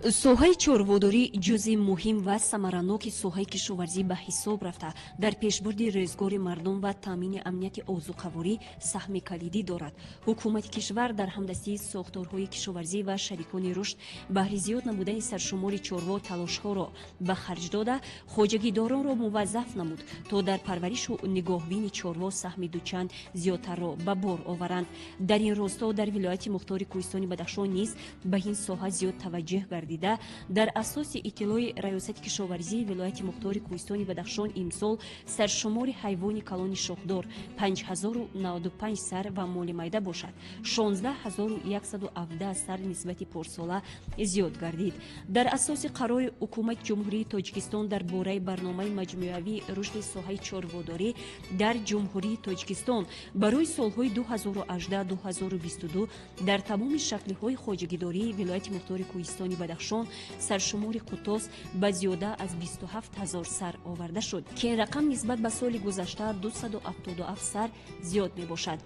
соҳаи чорводорӣ ҷузъи муҳим ва самараноки соҳаи кишоварзӣ ба ҳисоб рафта дар пешбурди рӯзгори мардум ва таъмини амнияти озуқаворӣ саҳми калидӣ дорад. ҳукумати кишвар дар ҳамдастии сохторҳои кишоварзӣ ва шарикони рушд баҳри зиёд намудани саршумори чорво талошҳоро ба харҷ дода, хоҷагидоронро муваззаф намуд, то дар парваришу нигоҳбини чорво саҳми дучанд зиёдтарро ба бор оваранд. дар ин росто дар вилояти мухтори Кӯҳистони Бадахшон низ ба ин соҳа зиёд таваҷҷӯҳ гардида, дар асоси иттилои раёсати кишоварзии вилояти мухтори Кӯҳистони Бадахшон имсол саршумори ҳайвони калони шохдор 5095 сар ва моли майда бошад, 16117 сар нисбати порсола зиёд гардид. дар асоси қарори ҳукумати ҷумҳурии Тоҷикистон дар бораи барномаи маҷмӯявии рушди соҳаи чорводорӣ дар ҷумҳурии Тоҷикистон барои солҳои 2018-2022 дар тамоми шаклиҳои хоҷагидории вилояти мухтори Кӯҳистони Бадахшон саршумори қутос ба зиёда аз 27000 сар оварда шуд, ки ин рақам нисбат ба соли гузашта 277 сар зиёд мебошад.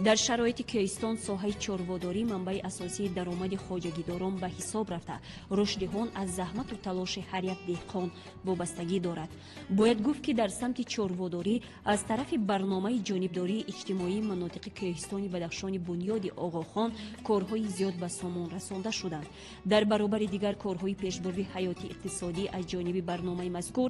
дар шароити Кӯҳистон соҳаи чорводорӣ манбаи асосии даромади хоҷагидорон ба ҳисоб рафта рушди он аз заҳмату талоши ҳар як деҳқон вобастагӣ дорад. бояд гуфт, ки дар самти чорводорӣ аз тарафи барномаи ҷонибдории иҷтимоии манотиқи Кӯҳистони Бадахшони бунёди Оғохон корҳои зиёд ба сомон расонда шуданд. дар баробари дигар корҳои пешбурди ҳаёти иқтисодӣ аз ҷониби барномаи мазкур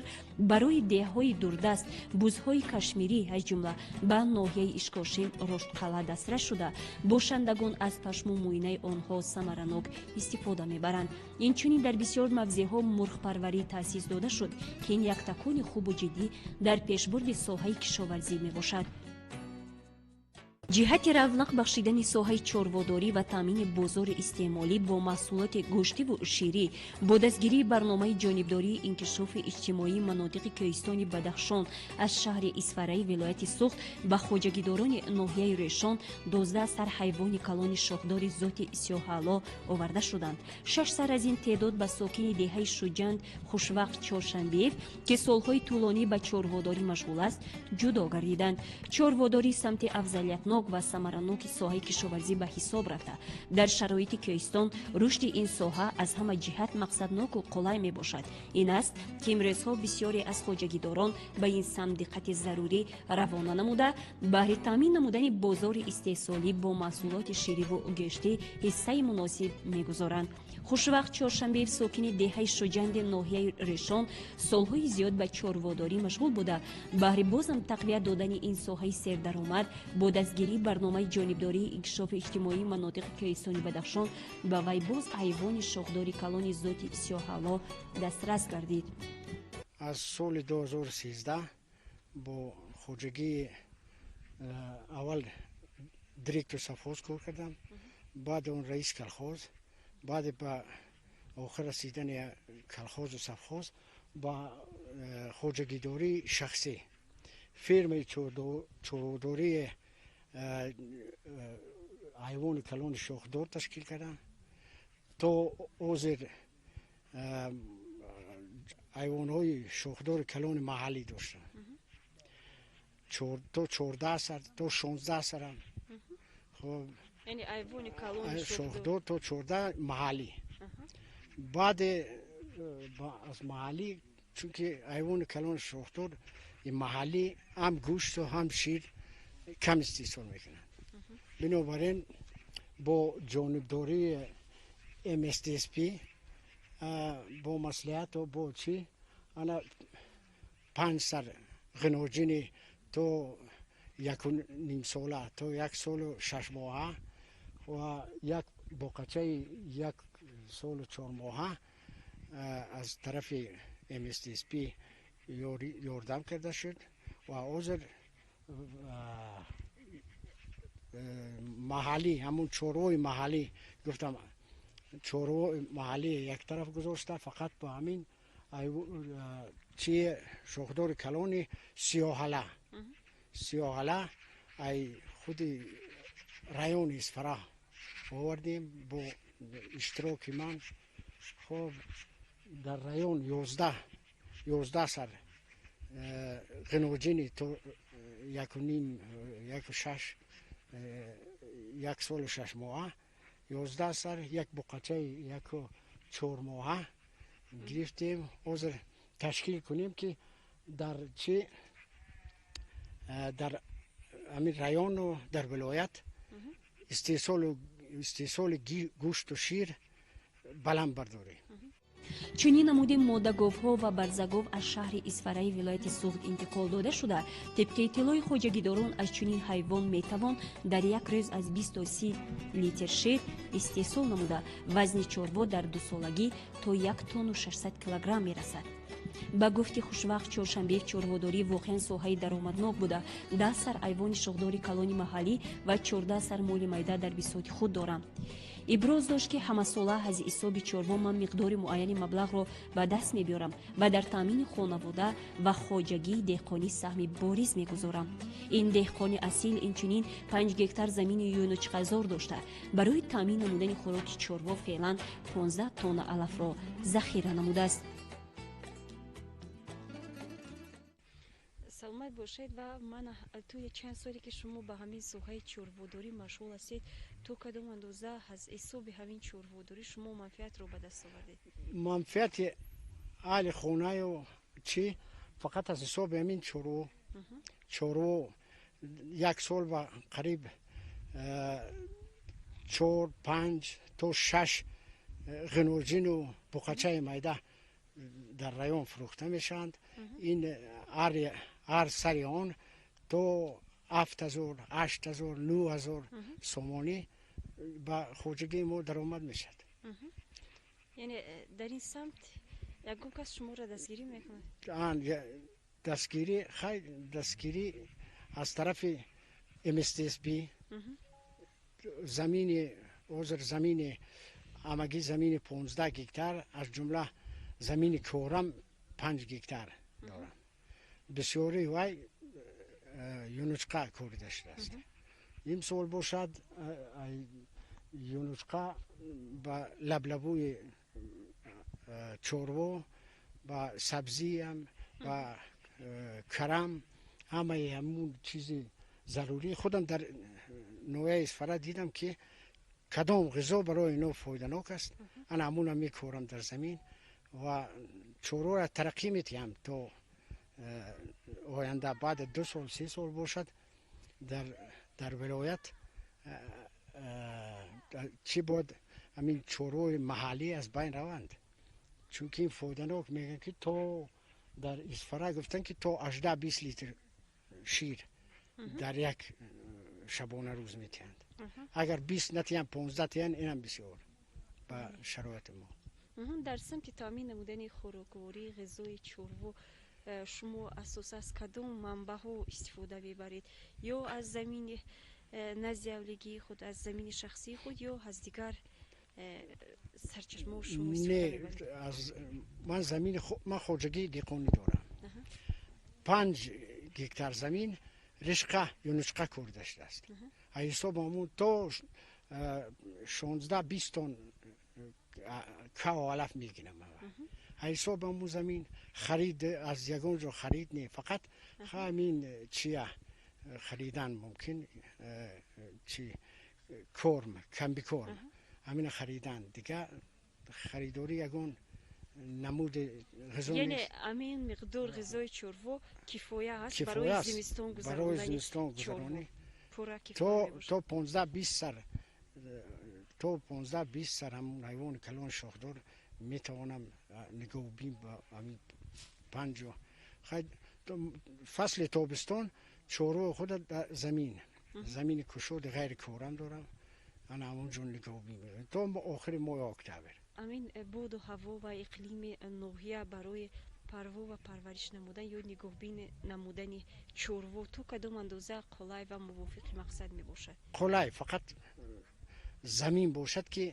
барои деҳаҳои дурдаст, бузҳои кашмирӣ аз ҷумла ба ноҳияи Ишкошим Роштқалъа дастрас шуда, бошандагон аз пашму муинаи онҳо самаранок истифода мебаранд. инчунин дар бисёр мавзеъҳо мурғпарварӣ таъсис дода шуд, ки ин як такони хубу ҷиддӣ дар пешбурди соҳаи кишоварзӣ мебошад. ҷиҳати равнақ бахшидани соҳаи чорводорӣ ва таъмини бозори истеъмолӣ бо маҳсулоти гӯштиву ширӣ бо дастгирии барномаи ҷонибдории инкишофи иҷтимоии манотиқи Кӯҳистони Бадахшон аз шаҳри Исфараи вилояти Суғд ба хоҷагидорони ноҳияи Решон 12 сар ҳайвони калони шохдори зоти сиёҳаъло оварда шуданд. 6 сар аз ин теъдод ба сокини деҳаи Шуҷанд Хушвақт Чоршанбеев, ки солҳои тӯлонӣ ба чорводорӣ машғул аст, ҷудо гардиданд. чорводорӣ самти афзалиятнок ва самараноки соҳаи кишоварзӣ ба ҳисоб рафта дар шароити Кӯҳистон рушди ин соҳа аз ҳама ҷиҳат мақсадноку қулай мебошад. ин аст, ки имрӯзҳо бисёре аз хоҷагидорон ба ин самт диққати зарурӣ равона намуда, баҳри таъмин намудани бозори истеҳсолӣ бо маҳсулоти шириву гӯштӣ ҳиссаи муносиб мегузоранд. Хушвақт Чоршанбеев, сокини деҳаи Шуҷанди ноҳияи Решон, солҳои зиёд ба чорводорӣ машғул буда, баҳри бозам тақвият додани ин соҳаи сердаромад бо дастгирии барномаи ҷонибдории инкишофи иҷтимоии манотиқи Кӯҳистони Бадахшон ба вай боз ҳайвони шохдори калони зоти сиёҳаъло дастрас гардид. аз соли 2013 бо хоҷагии аввал директор совхоз кор кардам, баъд он раис колхоз, баъд ба охир расидани колхозу совхоз ба хоҷагидории шахсӣ фирмаи чорводории ҳайвони калони шохдор ташкил кардам. то ҳозир ҳайвонҳои шохдори калони маҳаллӣ доштам, то 14 сар, то 16 сарам. یعنی ҳайвони калони шохдор то 14 маҳаллӣ. баъд аз маҳаллӣ, чунки ҳайвони калони шохдор маҳаллӣ ҳам гӯшту ҳам шир кам истеҳсол мекунанд. бинобар ин бо ҷонибдории МСДСП бо маслиҳату бо чӣ ана 5 сар ғиноҷини то 1.5 сола то 1 солу 6 моҳа ва як боқачаи 1 солу 4 моҳа аз тарафи МСДСП ёрдам карда шуд ва ҳозир маҳаллӣ ҳамун чорвои маҳаллӣ гуфтам, чорвои маҳаллӣ як тараф гузошта фақат ба ҳамин чи шохдори калони сиёҳала ай худи райони Исфара овардем бо иштироки ман. хоб дар район 11 сар ғиноҷини то 1 солу 6 моҳа, 11 сар, як боқачаи 4 ماهه گرفتیم عذر تشکیل کنیم که در چی در همین رایون و در ولایت استیصال گوشت و شیر بلند برداریم. чунин намудин моддаговҳо ва барзагов аз шаҳри исфараи вилояти суғд интиқол дода шуда тибқи иттилои хоҷагидорон аз чунин ҳайвон метавон дар як рӯз аз 20 то 30 литр шир истеҳсол намуда вазни чорво дар дусолагӣ то 1 тонну 600 килограмм мерасад. ба гуфти хушвақт чоршанбеи чорводорӣ воқеан соҳаи даромаднок буда 10 сар айвони шоҳдори калони маҳаллӣ ва 14 сар моли майда дар бисоти худ дорам. иброз дошт ки ҳамасола аз ҳисоби чорво ман миқдори муайяни маблағро ба даст мебиёрам ва дар таъмини хонавода ва хоҷагии деҳқонӣ саҳми бориз мегузорам. ин деҳқони асил инчунин 5 гектар замини юнучқазор дошта барои таъмин намудани хӯроки чорво феълан 15 тонна алафро захира намудааст. саломат бошед. ва ман тӯи чанд соле ки шумо ба ҳамин соҳаи чорводорӣ машғул ҳастед, то кадом андоза аз ҳисоби ҳамин чорводорӣ шумо манфиатро ба даст овардед? манфиати аҳли хонаю чӣ фақат аз ҳисоби ҳамин чорво як сол ба қариб 4-5 то 6 ғиноҷину буқачаи майда дар район фурӯхта мешаванд. ин ҳар сари он то 7000, 8000, 9000 сомонӣ ба хоҷагии мо даромад мешавад. яъне дар ин самт ягон кас шуморо дастгирӣ мекунад? дастгирӣ аз тарафи МСТСБ замини ҳозир замини амагӣ замини 15 гектар аз ҷумла замини корам 5 гектар дорам. бисёри вай юнучқа корида шудааст. имсол бошад юнучқа ба лаблабӯи чорво ба сабзиам ба карам ҳамаи ҳамун чизи зарурӣ худам дар ноҳияи исфара дидам ки кадом ғизо барои ино фоиданок аст. ана ҳамуна мекорам дар замин ва чорворо тараққӣ метиҳам то оянда баъди 2 сол 3 сол бошад дар вилоят чӣ бояд ҳамин чорвои маҳаллӣ аз байн раванд. чунки ин фоиданок мегӯянд ки то дар исфара гуфтанд ки то 18-20 литр шир дар як шабона рӯз метиҳанд. агар 20 натиҳанд 15 тиҳанд инам бисёр ба шароити мо. дар самти таъмин намудани хӯрокворӣ ғизои чорво шумо асоса аз кадом манбаъҳо истифода мебаред? ё аз замини назди авлигии худ, аз замини шахсии худ, ё аз дигар сарчашмаҳо шумо истифода мебаред? ман замини ман хоҷагии деҳқонӣ дорам. 5 гектар замин ришқа юнучқа корида шудааст. аз ҳисоби ҳамун то 16-20 тонн каву алаф мегирам. аз ҳисоби ҳамун замин харид аз ягон ҷо харид не, фақат ҳамин чия харидан мумкин чи корм камбикорм ҳамина харидан дигар харидори ягон намуди ғизо нест. яъне ҳамин миқдор ғизои чорво кифоя аст барои зимистон гузаронӣ? то 15-20 сар то 15-20 сар ҳамун ҳайвони калони шоҳдор метавонам нигоҳубин ба ҳамин 5 фасли тобистон чорвои худ замини кушоди ғайри корам дорам. ана ҳамон ҷо нигоҳубин мекунам то охири моҳи октябр. ҳамин боду ҳаво ва иқлими ноҳия барои парво ва парвариш намудан ё нигоҳбин намудани чорво то кадом андоза қулай ва мувофиқи мақсад мебошад? қулай фақат замин бошад ки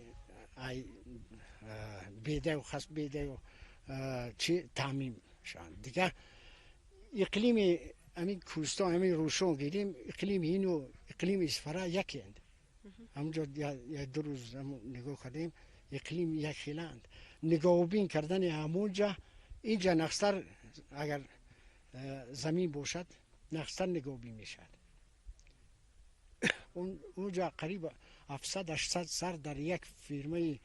бедаю хас бедаю чи таъмин шаванд. дигар иқлими ҳамин кӯҳистон ҳамин рӯшон гирем иқлими ину иқлими исфара якеанд. ҳамунҷо як 2 рӯз нигоҳ кардем иқлими якхелаанд. нигоҳубин кардани ҳамунҷа инҷа нақстар агар замин бошад нақстар нигоҳубин мешавад. унҷа қариб 700-800 сар дар як фирмаи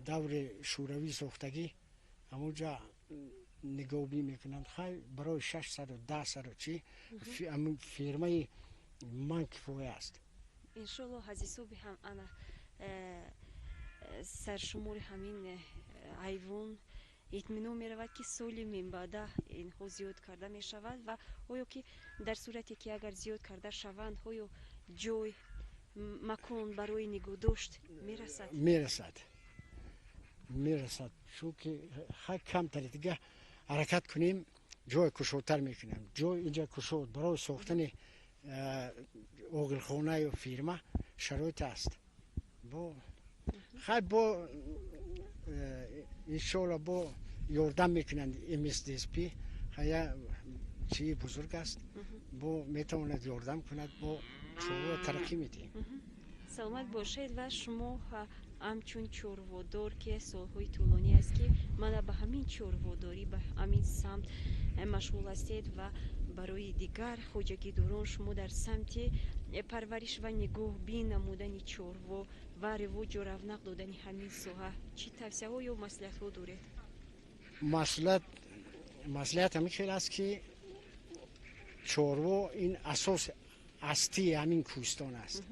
دور شوروی ساختگی همونجا نگاهی میکنند خیلی برای 610 سر چی همون فیرمای من کفایه است. انشالله حزیسو به هم انا سرشمور همین حیوان اطمینان می رود که سالی من بعد اینها زیاد کرده می شود و آیا که در صورتی که اگر زیاد کرده شوند آیا جای مکان برای نگاه داشت میرسد چون که خیلی کم تر دیگه حرکت کنیم جای کشوتر میکنیم. جای اینجا کشوت برای ساختن اغلخانه و فیرما شرایط است. خیلی با انشالله با یاردم میکنند MSDSP خیلی چی بزرگ است با میتواند یاردم کند با چورو ترقی میدیم. سلامت باشید و شما همچون چوروادار که سالهای طولانی است که من به همین چورواداری به همین سمت مشغول هستید و برای دیگر خواجگی دوران شما در سمت پرورش و نگاه بین نمودن چوروا و رواج و رونق دادن همین ساحه چی توصیه ها یا مصلحت ها دارید؟ مصلحت همین خیلی است که چوروا این اساس اصلی همین کوهستان است.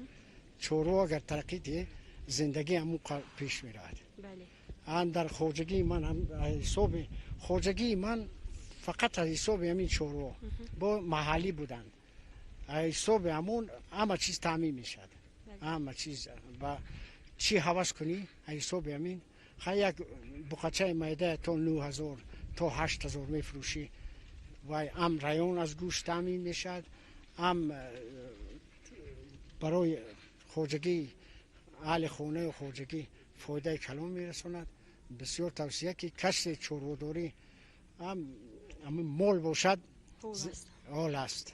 چوروا اگر ترقی ده زندگی همون پیش می رود. بله. در خواجگی من هم حساب خواجگی من فقط از حساب همین چوروا با محلی بودن. حساب همون همه چیز تعمیم می شد. همه چیز و چی حواس کنی حساب همین خیلی یک بقچه میده تا 9000 تا 8000 می فروشی و هم رایون از گوشت تعمیم می شد. هم برای خواجگی اهل خانه و خواجگی فایده کلان میرساند. بسیار توصیه که کسب چورواداری هم مال باشد حال است.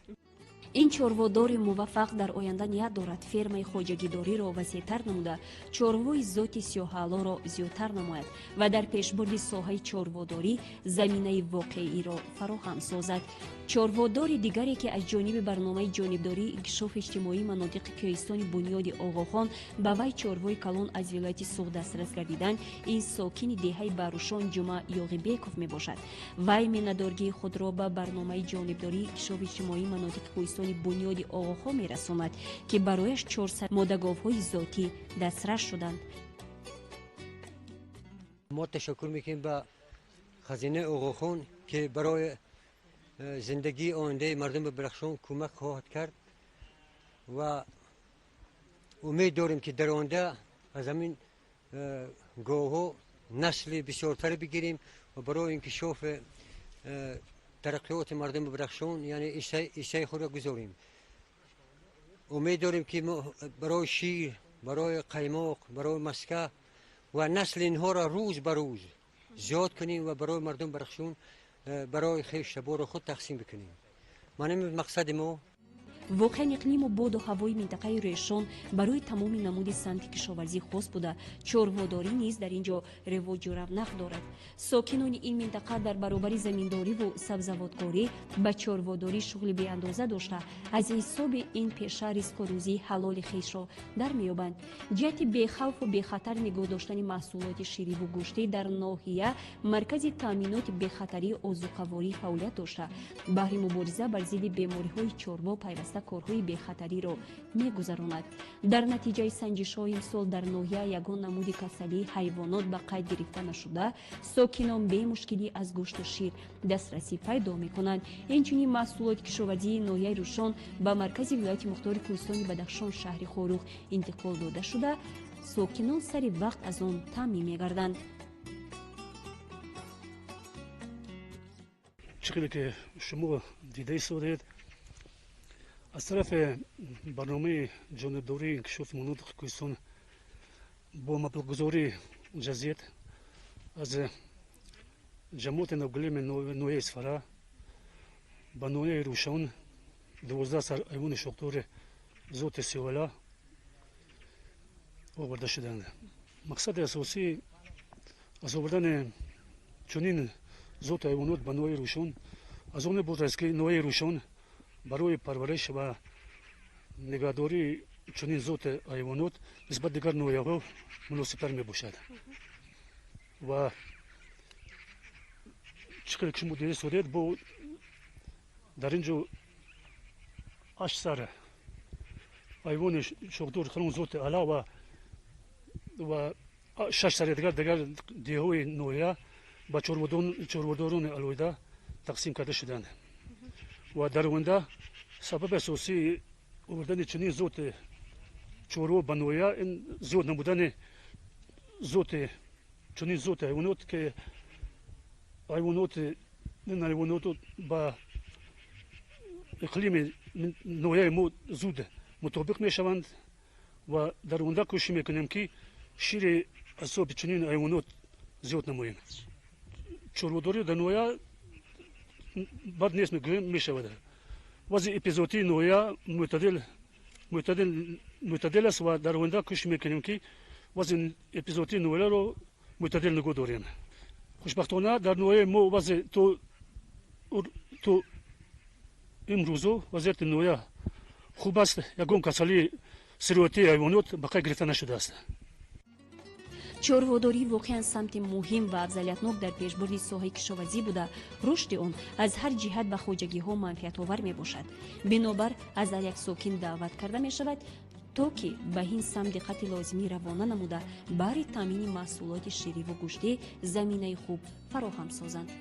این چوروادار موفق در آینده نیت دارد فرمای خواجگیداری را وسیع‌تر نموده چوروای ذات سیاح‌آلو را زیادتر نماید و در پیشبرد ساحه چورواداری زمینه واقعی را فراهم سازد. چوروادار دیگری که از جانب برنامه جانبداری انکشاف اجتماعی مناطق کوهستان بنیاد آقاخان به وی چوروای کلان از ولایت سوغ دسترس گردیدن این ساکن دهه بروشان جمعه یاغیبکوف می باشد. وی مینادارگی خود را به برنامه جانبداری انکشاف اجتماعی مناطق کوهستان بنیاد آقاخان می رساند که برایش 400 ماده‌گاوهای ذاتی دسترس شدند. ما تشکر میکنیم به خزینه آقاخان که برای زندگی آینده مردم بدخشان کمک خواهد کرد و امید داریم که در آینده از همین گاوها نسل بسیارتر بگیریم و برای انکشاف ترقیات مردم بدخشان یعنی ایسای خود را گذاریم. امید داریم که برای شیر، برای قیماق، برای مسکه و نسل اینها را روز به روز زیاد کنیم و برای مردم بدخشان برای خیش بار خود تقسیم بکنیم. من مقصد ما واقعا اقلیم و باد و هوای منطقه ریشان برای تمام نمود صنعت کشاورزی خاص بوده. چورواداری نیز در اینجا رواج و رونق دارد. ساکنان این منطقه در برابر زمینداری و سبزوادکاری به چورواداری شغل بی اندازه داشته از حساب این پیشه ریسک و روزی حلال خویش را در میابند. جهت بی‌خوف و بی‌خطر نگاه داشتن محصولات شیری و گوشتی در ناحیه مرکز تامینات بی‌خطری آذوقه‌واری فعالیت داشته. بهر مبارزه بر ضد بیماری‌های چوروا پیوسته کارهای بی‌خطری را می‌گذراند. در نتیجه سنجش‌های امسال در ناحیه یگان نمود کسلی حیوانات به قید گرفته نشده، ساکنان به مشکلی از گوشت و شیر دسترسی پیدا می‌کنند. اینچنین محصولات کشاورزی ناحیه روشان به مرکز ولایت مختار کوهستان بدخشان شهر خاروخ انتقال داده شده، ساکنان سر وقت از آن تامین می‌گردند. چقدر که شما دیده سودید از طرف برنامه جانبداری انکشاف مناطق کوهستان با مبلغ‌گذاری جزئیات از جماعت نوگلیم نوعی اسفره به نوعی روشان 12 سر حیوان شاخدار ذات سیاولا آورده شدند. مقصد اساسی از آوردن چنین ذات حیوانات به نوعی روشان از آن بود است که نوعی روشان برای پرورش و نگهداری چنین ذات حیوانات نسبت دیگر نوعی‌ها مناسب‌تر می‌باشد. و چقدر که مدیر سوریت با در اینجا 8 سره ایوان شغدور خلون زوت علا و 6 سره دیگر دیهوی نویا با چورودورون الویدا تقسیم کرده شدند و در اونجا سبب اساسی آوردن چنین زوت چورو به نویا این زود نبودن زوت چنین زوت حیوانات که حیوانات با اقلیم نوعی ما زود مطابق می شوند و در اونجا کوشش میکنیم که شیر اصاب چنین حیوانات زیاد نماییم. چروداری در نوعی بد نیست می شود. وضع اپیزودی نوعی معتدل است و در اونجا کوشش میکنیم که وضع اپیزودی نوعی رو معتدل نگاه داریم. خوشبختانه در نوعی ما وضع تو امروزو وضعیت نوعی خوب است. یکم کسلی سروتی حیوانات بقیه گرفته نشده است. چرووداری واقعا سمت مهم و افضلیتناک در پیشبرد ساحه کشاورزی بوده. رشد آن از هر جهت به خواجگی ها منفعت آور می باشد. بنابر از هر یک ساکن دعوت کرده می شود تا که به این سمت دقت لازمی روانه نموده برای تامین محصولات شیری و گوشتی زمینه خوب فراهم سازند.